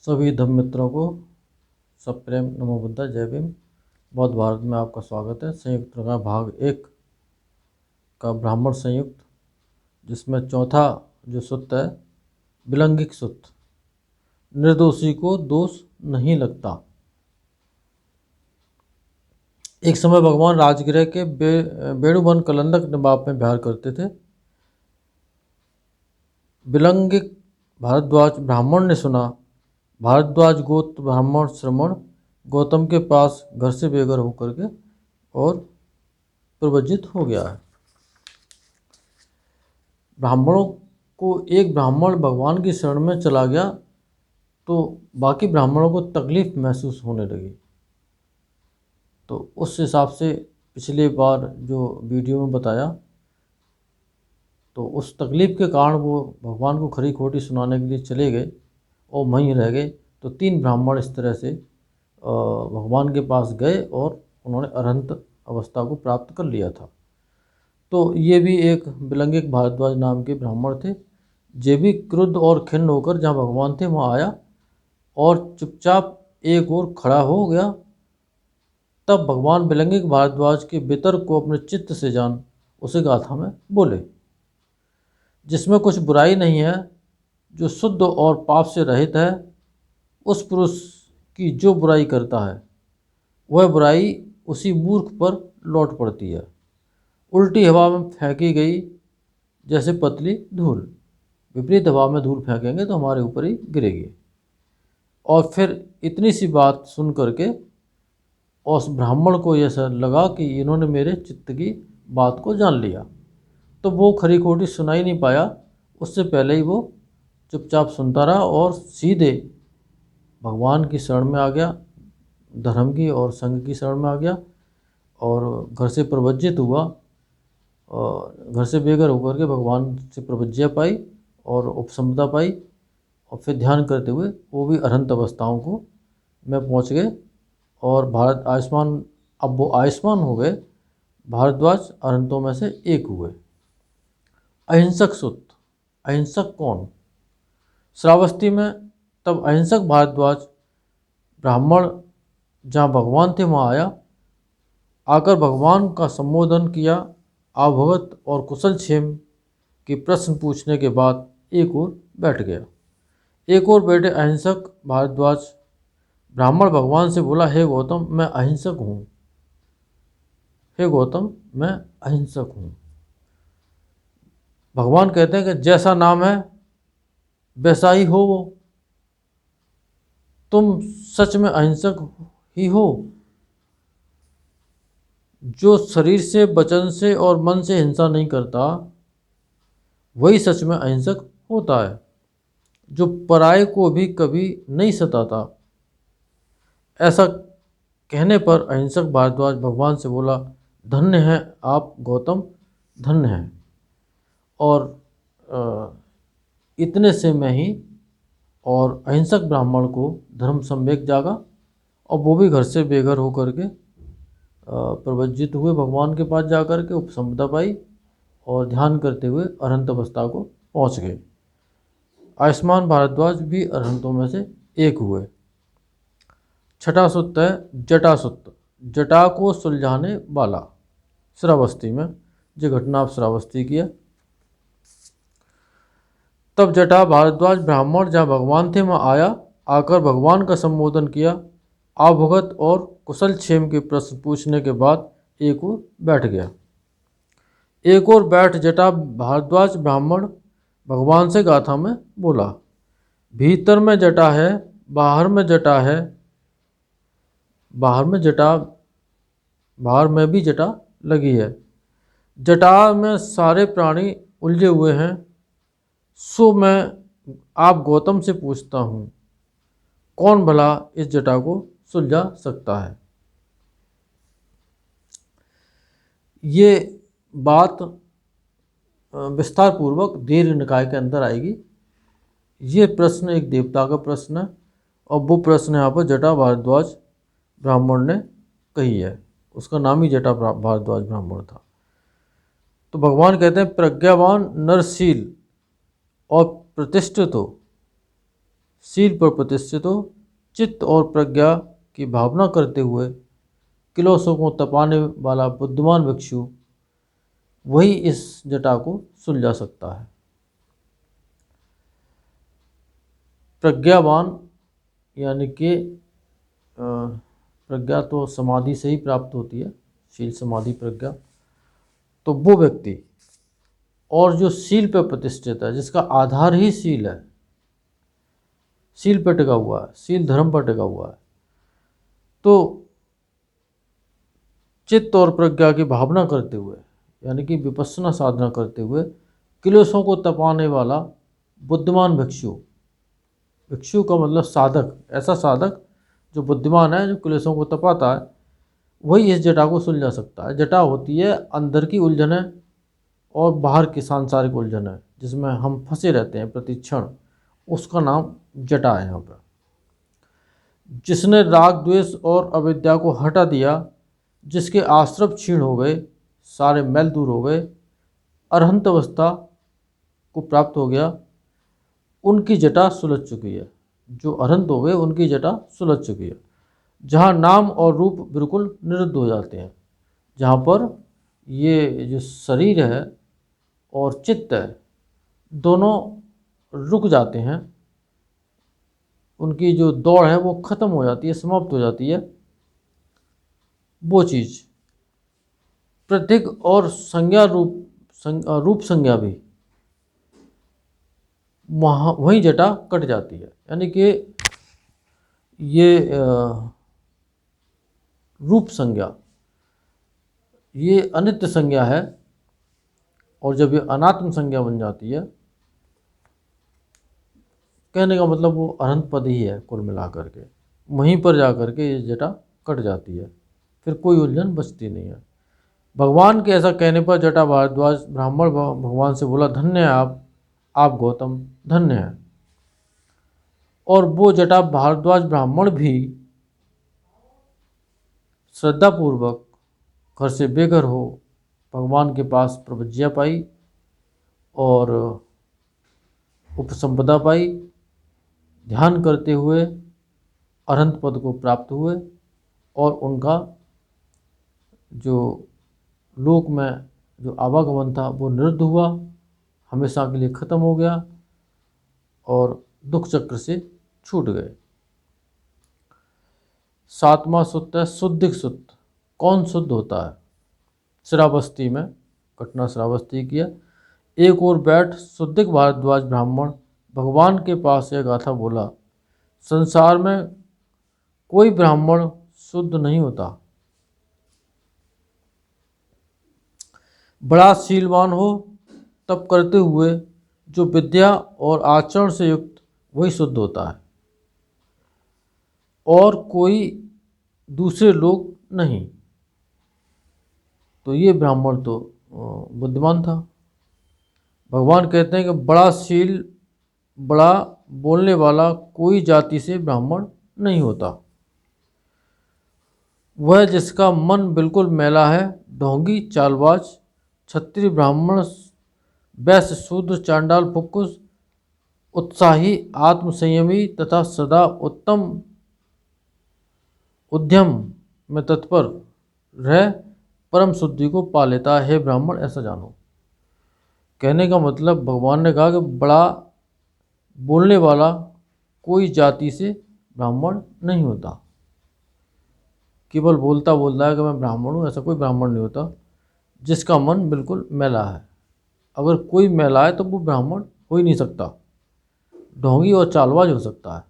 सभी धर्म मित्रों को सप्रेम नमो बुद्धा जय भीम। बौद्ध भारत में आपका स्वागत है। संयुक्त प्रकार भाग 1 का ब्राह्मण संयुक्त, जिसमें चौथा जो सूत्र है विलंगिक सूत्र, निर्दोषी को दोष नहीं लगता। एक समय भगवान राजगृह के वेणुवन कलंदक नवाब में विहार करते थे। विलंगिक भारद्वाज ब्राह्मण ने सुना भारद्वाज गोत्र ब्राह्मण श्रमण गौतम के पास घर से बेघर होकर के और प्रवजित हो गया है। ब्राह्मणों को एक ब्राह्मण भगवान की शरण में चला गया तो बाकी ब्राह्मणों को तकलीफ महसूस होने लगी। तो उस हिसाब से पिछली बार जो वीडियो में बताया, तो उस तकलीफ के कारण वो भगवान को खरी खोटी सुनाने के लिए चले गए और वहीं रह गए। तो 3 ब्राह्मण इस तरह से भगवान के पास गए और उन्होंने अरहंत अवस्था को प्राप्त कर लिया था। तो ये भी एक विलंगिक भारद्वाज नाम के ब्राह्मण थे। जे भी क्रुद्ध और खिन्न होकर जहाँ भगवान थे वहाँ आया और चुपचाप एक ओर खड़ा हो गया। तब भगवान विलंगिक भारद्वाज के वितर्क को अपने चित्त से जान उसे गाथा में बोले, जिसमें कुछ बुराई नहीं है, जो शुद्ध और पाप से रहित है, उस पुरुष की जो बुराई करता है वह बुराई उसी मूर्ख पर लौट पड़ती है, उल्टी हवा में फेंकी गई जैसे पतली धूल। विपरीत हवा में धूल फेंकेंगे तो हमारे ऊपर ही गिरेगी। और फिर इतनी सी बात सुन करके उस ब्राह्मण को ऐसा लगा कि इन्होंने मेरे चित्त की बात को जान लिया। तो वो खरी खोटी सुना ही नहीं पाया, उससे पहले ही वो चुपचाप सुनता रहा और सीधे भगवान की शरण में आ गया, धर्म की और संघ की शरण में आ गया और घर से प्रवज्जित हुआ। और घर से बेघर होकर के भगवान से प्रवज्ञा पाई और उपसंपदा पाई और फिर ध्यान करते हुए वो भी अरहंत अवस्थाओं को में पहुंच गए और भारत आयुष्मान, अब वो आयुष्मान हो गए। भारद्वाज अरहंतों में से एक हुए। अहिंसक सूत्र। अहिंसक कौन? श्रावस्ती में तब अहिंसक भारद्वाज ब्राह्मण जहाँ भगवान थे वहाँ आया। आकर भगवान का संबोधन किया, आवभगत और कुशल क्षेम के प्रश्न पूछने के बाद एक ओर बैठ गया। एक ओर बैठे अहिंसक भारद्वाज ब्राह्मण भगवान से बोला, हे गौतम, मैं अहिंसक हूँ। हे गौतम, मैं अहिंसक हूँ। भगवान कहते हैं कि जैसा नाम है वैसा ही हो वो। तुम सच में अहिंसक ही हो। जो शरीर से, वचन से और मन से हिंसा नहीं करता वही सच में अहिंसक होता है। जो पराये को भी कभी नहीं सताता। ऐसा कहने पर अहिंसक भारद्वाज भगवान से बोला, धन्य है आप गौतम, धन्य है। और इतने से मैं ही और अहिंसक ब्राह्मण को धर्म संवेग जागा और वो भी घर से बेघर होकर के प्रवज्जित हुए। भगवान के पास जाकर के उपसंपदा पाई और ध्यान करते हुए अरहंत अवस्था को पहुंच गए। आयुष्मान भारद्वाज भी अरहंतों में से एक हुए। छठा सूत्र है जटा सूत्र। जटा को सुलझाने वाला। श्रावस्ती में जो घटना आप श्रावस्ती की है। तब जटा भारद्वाज ब्राह्मण जहाँ भगवान थे वहाँ आया। आकर भगवान का संबोधन किया, आवभगत और कुशल क्षेम के प्रश्न पूछने के बाद एक ओर बैठ गया। एक ओर बैठ जटा भारद्वाज ब्राह्मण भगवान से गाथा में बोला, भीतर में जटा है, बाहर में जटा है, बाहर में जटा, बाहर में भी जटा लगी है। जटा में सारे प्राणी उलझे हुए हैं। सो मैं आप गौतम से पूछता हूँ, कौन भला इस जटा को सुलझा सकता है? ये बात विस्तार पूर्वक दीर्घ निकाय के अंदर आएगी। ये प्रश्न एक देवता का प्रश्न है और वो प्रश्न यहाँ पर जटा भारद्वाज ब्राह्मण ने कही है। उसका नाम ही जटा भारद्वाज ब्राह्मण था। तो भगवान कहते हैं, प्रज्ञावान नरशील और प्रतिष्ठित हो, शील पर प्रतिष्ठित हो, चित्त और प्रज्ञा की भावना करते हुए किलोशों को तपाने वाला बुद्धिमान भिक्षु वही इस जटा को सुलझा सकता है। प्रज्ञावान यानी कि प्रज्ञा तो समाधि से ही प्राप्त होती है, शील समाधि प्रज्ञा। तो वो व्यक्ति और जो शील पर प्रतिष्ठित है, जिसका आधार ही शील है, शील पर टिका हुआ है, शील धर्म पर टिका हुआ है, तो चित्त और प्रज्ञा की भावना करते हुए यानी कि विपස්සना साधना करते हुए क्लेशों को तपाने वाला बुद्धिमान भिक्षु, भिक्षु का मतलब साधक, ऐसा साधक जो बुद्धिमान है, जो क्लेशों को तपाता है, वही इस जटा को सुलझा सकता है। जटा होती है अंदर की उलझनें और बाहर की सांसारिक उलझनें जिसमें हम फंसे रहते हैं प्रतिक्षण, उसका नाम जटा है। यहाँ पर जिसने राग द्वेष और अविद्या को हटा दिया, जिसके आश्रव क्षीण हो गए, सारे मैल दूर हो गए, अरहंत अवस्था को प्राप्त हो गया, उनकी जटा सुलझ चुकी है। जो अरहंत हो गए उनकी जटा सुलझ चुकी है। जहाँ नाम और रूप बिल्कुल निरुद्ध हो जाते हैं, जहाँ पर ये जो शरीर है और चित्त है दोनों रुक जाते हैं, उनकी जो दौड़ है वो खत्म हो जाती है, समाप्त हो जाती है। वो चीज़ प्रतीक और संज्ञा रूप संज्ञा भी वहाँ वही जटा कट जाती है। यानी कि ये रूप संज्ञा ये अनित्य संज्ञा है, और जब ये अनात्म संज्ञा बन जाती है, कहने का मतलब वो अनंत पद ही है कुल मिलाकर के, वहीं पर जा कर के ये जटा कट जाती है, फिर कोई उलझन बचती नहीं है। भगवान के ऐसा कहने पर जटा भारद्वाज ब्राह्मण भगवान से बोला, धन्य है आप गौतम, धन्य है। और वो जटा भारद्वाज ब्राह्मण भी श्रद्धापूर्वक घर से बेघर हो भगवान के पास प्रवज्ञा पाई और उपसंपदा पाई, ध्यान करते हुए अरहंत पद को प्राप्त हुए, और उनका जो लोक में जो आवागमन था वो निरुद्ध हुआ, हमेशा के लिए ख़त्म हो गया और दुख चक्र से छूट गए। 7वां सूत्र है शुद्धिक सूत्र। कौन शुद्ध होता है? श्रावस्ती में घटना श्रावस्ती किया। एक और बैठ शुद्धिक भारद्वाज ब्राह्मण भगवान के पास यह गाथा बोला, संसार में कोई ब्राह्मण शुद्ध नहीं होता, बड़ा शीलवान हो तब करते हुए जो विद्या और आचरण से युक्त वही शुद्ध होता है, और कोई दूसरे लोग नहीं। तो ये ब्राह्मण तो बुद्धिमान था। भगवान कहते हैं कि बड़ा शील, बड़ा बोलने वाला कोई जाति से ब्राह्मण नहीं होता। वह जिसका मन बिल्कुल मैला है, ढोंगी, चालबाज, क्षत्रिय, ब्राह्मण, वैश्य, शूद्र, चांडाल, फुक्कुस, उत्साही, आत्मसंयमी तथा सदा उत्तम उद्यम में तत्पर रह परम शुद्धि को पा लेता है। ब्राह्मण ऐसा जानो। कहने का मतलब भगवान ने कहा कि बड़ा बोलने वाला कोई जाति से ब्राह्मण नहीं होता, केवल बोलता है कि मैं ब्राह्मण हूँ, ऐसा कोई ब्राह्मण नहीं होता जिसका मन बिल्कुल मैला है। अगर कोई मैला है तो वो ब्राह्मण हो ही नहीं सकता, ढोंगी और चालबाज हो सकता है।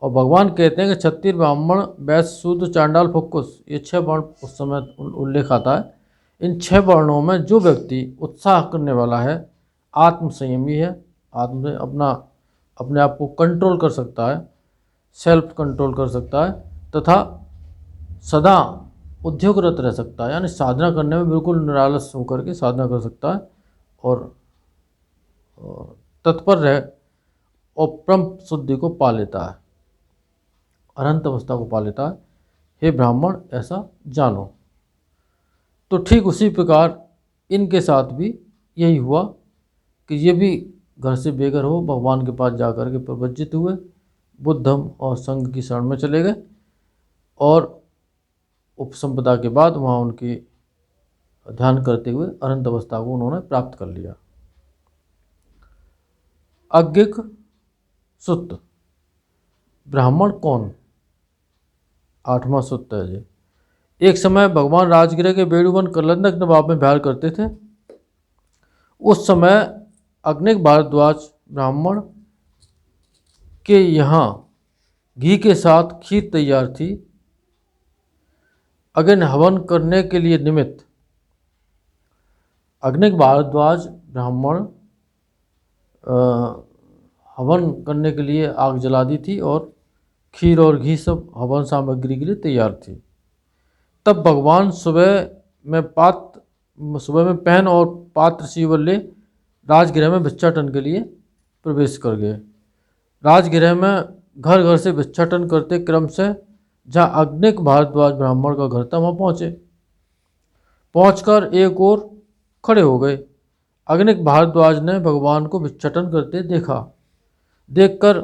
और भगवान कहते हैं कि क्षत्रिय, ब्राह्मण, वैश्य, शूद्र, चांडाल, फुक्कुस, ये 6 वर्ण उस समय उल्लेख आता है। इन 6 वर्णों में जो व्यक्ति उत्साह करने वाला है, आत्मसंयमी है, आत्म अपने आप को कंट्रोल कर सकता है, सेल्फ कंट्रोल कर सकता है, तथा सदा उद्योगरत रह सकता है, यानी साधना करने में बिल्कुल निरालस होकर के साधना कर सकता है और तत्पर रहे और परम शुद्धि को पा लेता है, अनंत अवस्था को पा लेता है। हे ब्राह्मण ऐसा जानो। तो ठीक उसी प्रकार इनके साथ भी यही हुआ कि ये भी घर से बेघर हो भगवान के पास जाकर के प्रवज्जित हुए, बुद्ध धम्म और संघ की शरण में चले गए और उपसंपदा के बाद वहाँ उनकी ध्यान करते हुए अनंत अवस्था को उन्होंने प्राप्त कर लिया। अज्ञिक सुत्त, ब्राह्मण कौन? 8वां सुत्त है जी। एक समय भगवान राजगृह के बेड़ूवन करलंदक नवाब में विहार करते थे। उस समय अग्निक भारद्वाज ब्राह्मण के यहाँ घी के साथ खीर तैयार थी। अग्नि हवन करने के लिए निमित्त अग्निक भारद्वाज ब्राह्मण हवन करने के लिए आग जला दी थी और खीर और घी सब हवन सामग्री के लिए तैयार थी। तब भगवान सुबह में पैन और पात्र सीवर ले राजगृह में भिक्षाटन के लिए प्रवेश कर गए। राजगृह में घर घर से भिक्षाटन करते क्रम से जहाँ अग्निक भारद्वाज ब्राह्मण का घर था वहाँ पहुँचे। पहुँचकर एक ओर खड़े हो गए। अग्निक भारद्वाज ने भगवान को भिक्षाटन करते देखा। देखकर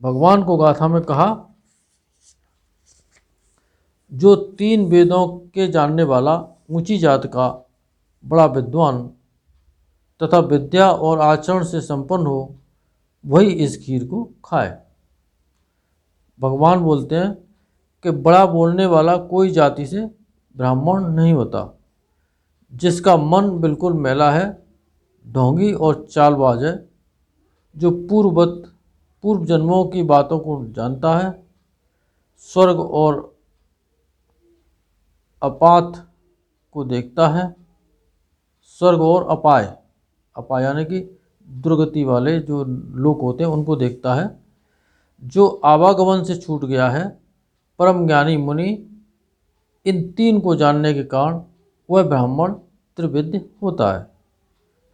भगवान को गाथा में कहा, जो 3 वेदों के जानने वाला ऊंची जात का बड़ा विद्वान तथा विद्या और आचरण से संपन्न हो वही इस खीर को खाए। भगवान बोलते हैं कि बड़ा बोलने वाला कोई जाति से ब्राह्मण नहीं होता। जिसका मन बिल्कुल मैला है, ढोंगी और चालबाज है, जो पूर्व जन्मों की बातों को जानता है, स्वर्ग और अपात को देखता है, स्वर्ग और अपाय यानी कि दुर्गति वाले जो लोग होते हैं उनको देखता है, जो आवागमन से छूट गया है, परम ज्ञानी मुनि, इन 3 को जानने के कारण वह ब्राह्मण त्रिविद्य होता है।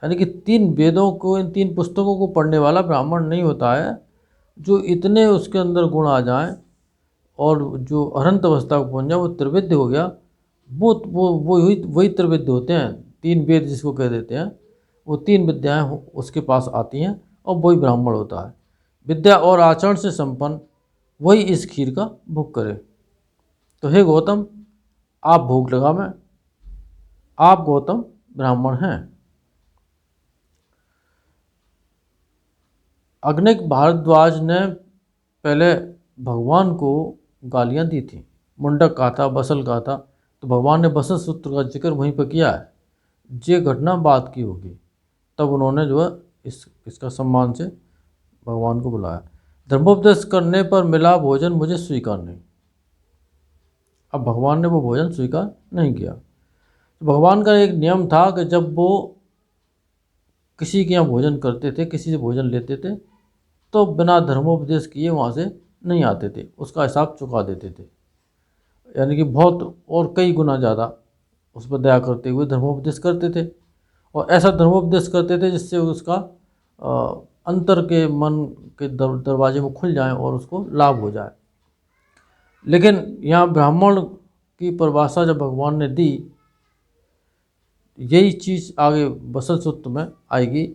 यानी कि 3 वेदों को, इन 3 पुस्तकों को पढ़ने वाला ब्राह्मण नहीं होता है। जो इतने उसके अंदर गुण आ जाएं और जो अनंत अवस्था को पहुँच जाए वो त्रिविद्य हो गया। वो वही त्रिविद्य होते हैं। 3 वेद जिसको कह देते हैं, वो 3 विद्याएं उसके पास आती हैं और वही ब्राह्मण होता है। विद्या और आचरण से संपन्न वही इस खीर का भोग करे। तो हे गौतम, आप भोग लगा में, आप गौतम ब्राह्मण हैं। अग्निक भारद्वाज ने पहले भगवान को गालियां दी थी, मुंडक कहा था, बसल कहा था। तो भगवान ने बसल सूत्र का जिक्र वहीं पर किया है। ये घटना बात की होगी, तब उन्होंने जो है इसका सम्मान से भगवान को बुलाया। धर्मोपदेश करने पर मिला भोजन मुझे स्वीकार नहीं। अब भगवान ने वो भोजन स्वीकार नहीं किया। तो भगवान का एक नियम था कि जब वो किसी के यहाँ भोजन करते थे, किसी से भोजन लेते थे, तो बिना धर्मोपदेश किए वहाँ से नहीं आते थे, उसका हिसाब चुका देते थे। यानी कि बहुत और कई गुना ज़्यादा उस पर दया करते हुए धर्मोपदेश करते थे। और ऐसा धर्मोपदेश करते थे जिससे उसका अंतर के मन के दरवाजे में खुल जाएं और उसको लाभ हो जाए। लेकिन यहाँ ब्राह्मण की परिभाषा जब भगवान ने दी, यही चीज़ आगे बसल सूत्र में आएगी।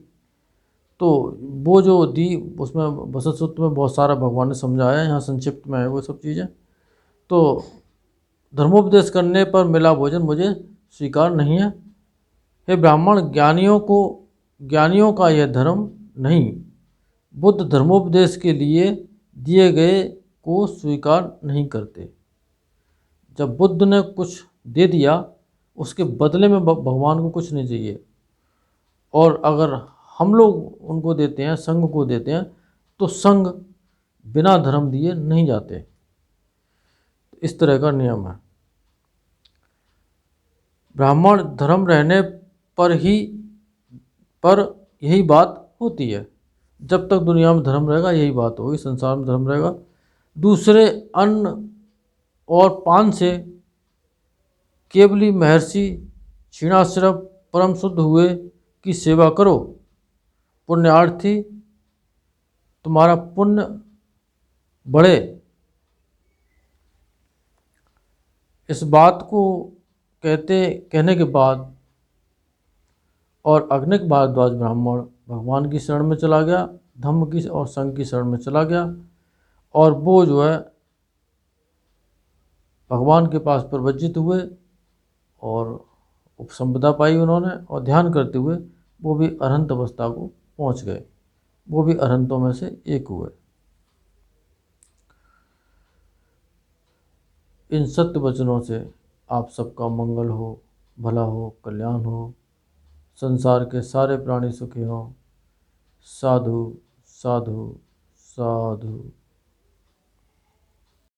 तो वो जो दी उसमें बसल सूत्र में बहुत सारा भगवान ने समझाया, यहाँ संक्षिप्त में है वो सब चीज़ें। तो धर्मोपदेश करने पर मिला भोजन मुझे स्वीकार नहीं है। हे ब्राह्मण, ज्ञानियों का यह धर्म नहीं। बुद्ध धर्मोपदेश के लिए दिए गए को स्वीकार नहीं करते। जब बुद्ध ने कुछ दे दिया, उसके बदले में भगवान को कुछ नहीं चाहिए। और अगर हम लोग उनको देते हैं, संघ को देते हैं, तो संघ बिना धर्म दिए नहीं जाते। इस तरह का नियम है। ब्राह्मण धर्म रहने पर यही बात होती है। जब तक दुनिया में धर्म रहेगा यही बात होगी, संसार में धर्म रहेगा। दूसरे अन्न और पान से केवली महर्षि क्षीणाश्रव परम शुद्ध हुए की सेवा करो, पुण्यार्थी तुम्हारा पुण्य बढ़े। इस बात को कहने के बाद और अग्निक भारद्वाज ब्राह्मण भगवान की शरण में चला गया, धम्म की और संघ की शरण में चला गया, और वो जो है भगवान के पास प्रवज्जित हुए और उपसंपदा पाई उन्होंने, और ध्यान करते हुए वो भी अरहंत अवस्था को पहुंच गए, वो भी अरहंतों में से एक हुए। इन सत्य वचनों से आप सबका मंगल हो, भला हो, कल्याण हो, संसार के सारे प्राणी सुखी हों। साधु साधु साधु।